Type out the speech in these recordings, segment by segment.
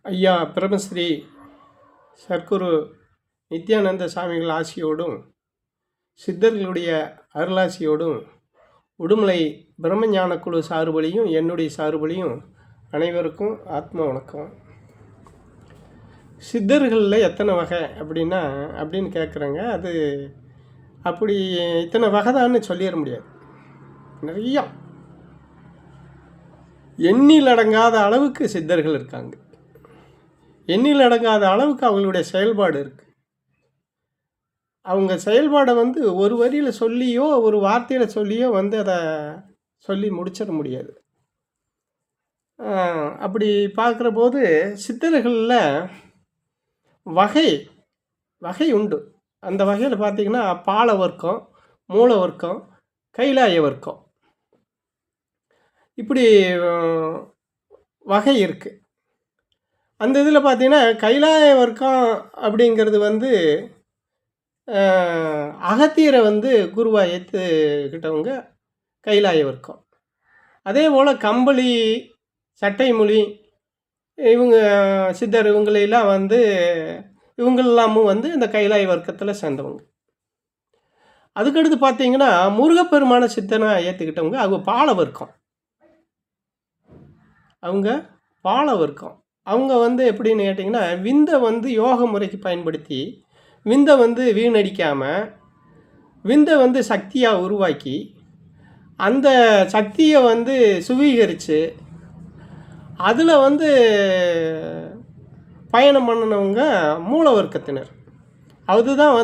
ஐயா பிரம்மஸ்ரீ சர்க்குரு நித்யானந்த சாமிகள் ஆசியோடும் சித்தர்களுடைய அருளாசியோடும் உடுமலை பிரம்மஞான குழு சார்பலியும் என்னுடைய சார்பலியும் அனைவருக்கும் ஆத்ம வணக்கம். சித்தர்களில் எத்தனை வகை அப்படின்னு கேட்குறாங்க. அது அப்படி இத்தனை வகைதான்னு சொல்லிட முடியாது. நிறையா எண்ணில் அடங்காத அளவுக்கு சித்தர்கள் இருக்காங்க. எண்ணில் அடங்காத அளவுக்கு அவங்களுடைய செயல்பாடு இருக்குது. அவங்க செயல்பாடை ஒரு வரியில் சொல்லியோ ஒரு வார்த்தையில் சொல்லியோ அதை சொல்லி முடிச்சிட முடியாது. அப்படி பார்க்குற போது சித்தர்களில் வகை வகை உண்டு. அந்த வகையில் பார்த்திங்கன்னா பால வர்க்கம், மூல வர்க்கம், கைலாய வர்க்கம், இப்படி வகை இருக்குது. அந்த இதில் பார்த்திங்கன்னா கைலாய வர்க்கம் அப்படிங்கிறது அகத்தியரை குருவாக ஏற்றுக்கிட்டவங்க கைலாய வர்க்கம். அதே போல் கம்பளி, சட்டைமொழி, இவங்க சித்தர் இவங்களெல்லாம் இவங்களெல்லாமும் இந்த கைலாய வர்க்கத்தில் சேர்ந்தவங்க. அதுக்கடுத்து பார்த்திங்கன்னா முருகப்பெருமான சித்தனாக ஏற்றுக்கிட்டவங்க அவங்க பால வர்க்கம். அவங்க எப்படின்னு கேட்டிங்கன்னா விந்தை யோக முறைக்கு பயன்படுத்தி விந்தை வீணடிக்காமல் விந்தை சக்தியாக உருவாக்கி அந்த சக்தியை சுவீகரித்து அதில் பயணம் பண்ணினவங்க மூல வர்க்கத்தினர். அதுதான்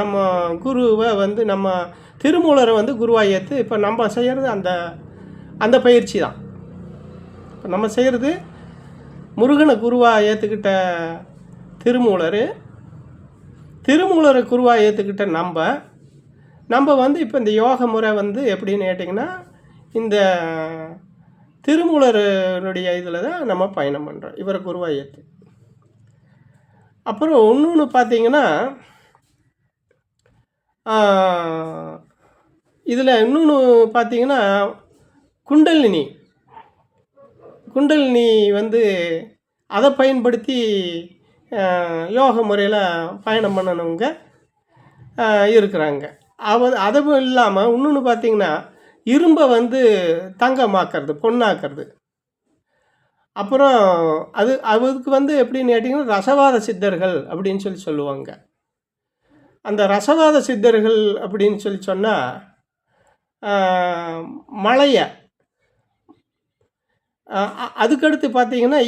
நம்ம குருவை நம்ம திருமூலரை குருவாக ஏற்று இப்போ நம்ம செய்கிறது அந்த பயிற்சி தான். இப்போ நம்ம செய்கிறது முருகனை குருவாக ஏற்றுக்கிட்ட திருமூலரை குருவாக ஏற்றுக்கிட்ட நம்ம இப்போ இந்த யோக முறை எப்படின்னு கேட்டிங்கன்னா இந்த திருமூலருடைய இதில் தான் நம்ம பயணம் பண்ணுறோம், இவரை குருவாக ஏற்று. அப்புறம் இன்னொன்று பார்த்திங்கன்னா இதில் இன்னொன்று பார்த்திங்கன்னா குண்டலினி அதை பயன்படுத்தி யோக முறையில் பயணம் பண்ணனவங்க இருக்கிறாங்க. அதுவும் இல்லாமல் இன்னொன்று பார்த்திங்கன்னா இரும்பை தங்கமாக்கிறது, பொண்ணாக்கிறது. அப்புறம் அதுக்கு எப்படின்னு கேட்டிங்கன்னா ரசவாத சித்தர்கள் அப்படின்னு சொல்லுவாங்க. அந்த ரசவாத சித்தர்கள் அப்படின்னு சொன்னால் மலையை அதுக்கடுத்து பார்த்திங்கன்னா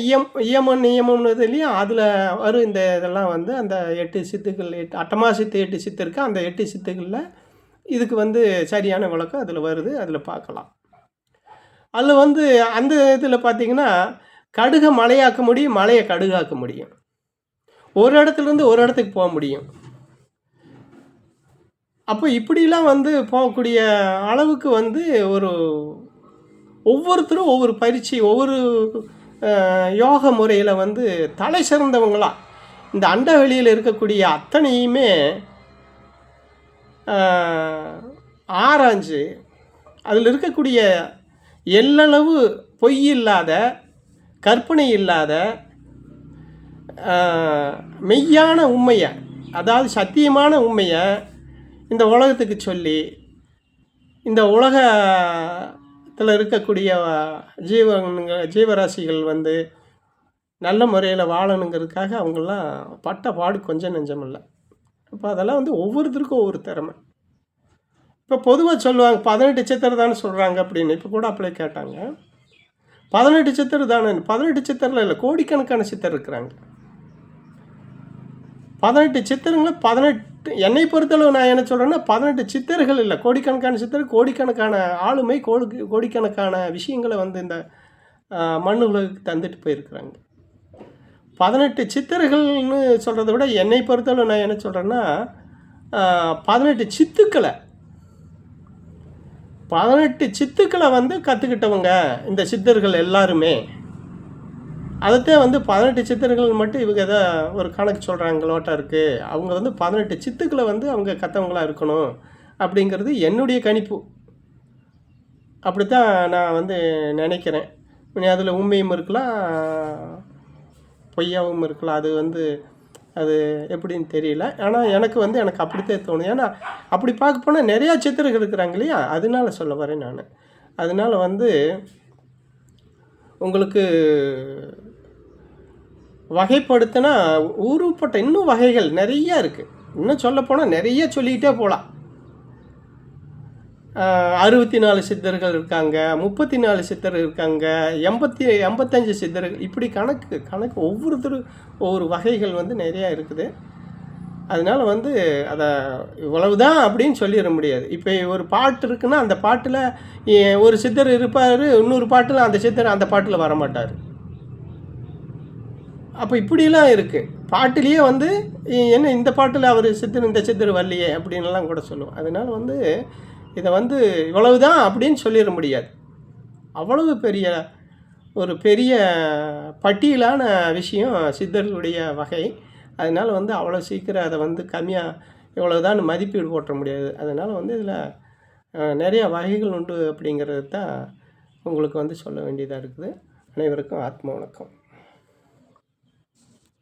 நியமம்னதுலேயும் அதில் வரும். இதெல்லாம் அந்த 8 சித்துக்கள், அட்டமா சித்து 8 சித்து இருக்குது. அந்த 8 சித்துக்களில் இதுக்கு சரியான விளக்கம் அதில் வருது, அதில் பார்க்கலாம். அதில் அந்த இதில் பார்த்திங்கன்னா கடுகை மலையாக்க முடியும், மலையை கடுகாக்க முடியும், ஒரு இடத்துலேருந்து ஒரு இடத்துக்கு போக முடியும். அப்போ இப்படிலாம் போகக்கூடிய அளவுக்கு ஒரு ஒவ்வொருத்தரும் ஒவ்வொரு பயிற்சி, ஒவ்வொரு யோக முறையில் தலை சிறந்தவங்களாம் இந்த அண்டவெளியில் இருக்கக்கூடிய அத்தனையுமே ஆராய்ஞ்சு அதில் இருக்கக்கூடிய எல்லளவு பொய் இல்லாத, கற்பனை இல்லாத மெய்யான உண்மையை, அதாவது சத்தியமான உண்மையை இந்த உலகத்துக்கு சொல்லி இந்த உலகத்தில் இருக்கக்கூடிய ஜீவராசிகள் நல்ல முறையில் வாழணுங்கிறதுக்காக அவங்களாம் பட்ட பாடு கொஞ்சம் நெஞ்சம் இல்லை. இப்போ அதெல்லாம் ஒவ்வொருத்தருக்கும் ஒவ்வொரு திறமை. இப்போ பொதுவாக சொல்லுவாங்க 18 சித்தர் தானே சொல்கிறாங்க அப்படின்னு. இப்போ கூட அப்படியே கேட்டாங்க, 18 சித்தர் தானே? 18 சித்தரில் இல்லை, கோடிக்கணக்கான சித்தர் இருக்கிறாங்க. 18 சித்தருங்கள 18 என்னை பொறுத்தளவு நான் என்ன சொல்கிறேன்னா 18 சித்தர்கள் இல்லை, கோடிக்கணக்கான சித்தர், கோடிக்கணக்கான ஆளுமை, கோடிக்கணக்கான விஷயங்களை இந்த மண் உலகுக்கு தந்துட்டு போயிருக்கிறாங்க. 18 சித்தர்கள்னு சொல்கிறத விட என்னை பொறுத்தளவு நான் என்ன சொல்கிறேன்னா 18 சித்துக்களை 18 சித்துக்களை கற்றுக்கிட்டவங்க இந்த சித்தர்கள் எல்லாருமே. அதைத்தான் 18 சித்தர்கள் மட்டும் இவங்க எதை ஒரு கணக்கு சொல்கிறாங்களோட்டா இருக்குது. அவங்க 18 சித்துக்களை அவங்க கற்றவங்களாக இருக்கணும் அப்படிங்கிறது என்னுடைய கணிப்பு. அப்படித்தான் நான் நினைக்கிறேன். அதில் உண்மையும் இருக்கலாம், பொய்யாகவும் இருக்கலாம். அது வந்து அது எப்படின்னு தெரியல. ஆனால் எனக்கு அப்படித்தான் தோணுது. ஏன்னா அப்படி பார்க்க போனால் நிறையா சித்தர்கள் இருக்கிறாங்க இல்லையா, அதனால சொல்ல வரேன் நான். அதனால் வந்து உங்களுக்கு வகைப்படுத்தினா ஊருப்பட்ட இன்னும் வகைகள் நிறையா இருக்குது. இன்னும் சொல்லப்போனால் நிறைய சொல்லிக்கிட்டே போகலாம். 64 சித்தர்கள் இருக்காங்க, 34 சித்தர்கள் இருக்காங்க, 85 சித்தர்கள், இப்படி கணக்கு ஒவ்வொருத்தரும் ஒவ்வொரு வகைகள் வந்து நிறையா இருக்குது. அதனால் வந்து அதை இவ்வளவுதான் அப்படின்னு சொல்லிட முடியாது. இப்போ ஒரு பாட்டு இருக்குன்னா அந்த பாட்டில் ஒரு சித்தர் இருப்பார், இன்னொரு பாட்டில் அந்த சித்தர் அந்த பாட்டில் வரமாட்டார். அப்போ இப்படிலாம் இருக்குது. பாட்டிலேயே வந்து என்ன இந்த பாட்டில் அவர் சித்தர் இந்த சித்தர் வரலையே அப்படின்லாம் கூட சொல்லுவோம். அதனால் வந்து இதை வந்து இவ்வளவுதான் அப்படின்னு சொல்லிட முடியாது. அவ்வளவு ஒரு பெரிய பட்டியலான விஷயம் சித்தர்களுடைய வகை. அதனால் வந்து அவ்வளோ சீக்கிரம் அதை வந்து கம்மியாக இவ்வளோதான் மதிப்பீடு போட்ட முடியாது. அதனால் வந்து இதில் நிறைய வகைகள் உண்டு அப்படிங்கிறது தான் உங்களுக்கு வந்து சொல்ல வேண்டியதாக இருக்குது. அனைவருக்கும் ஆத்ம வணக்கம்.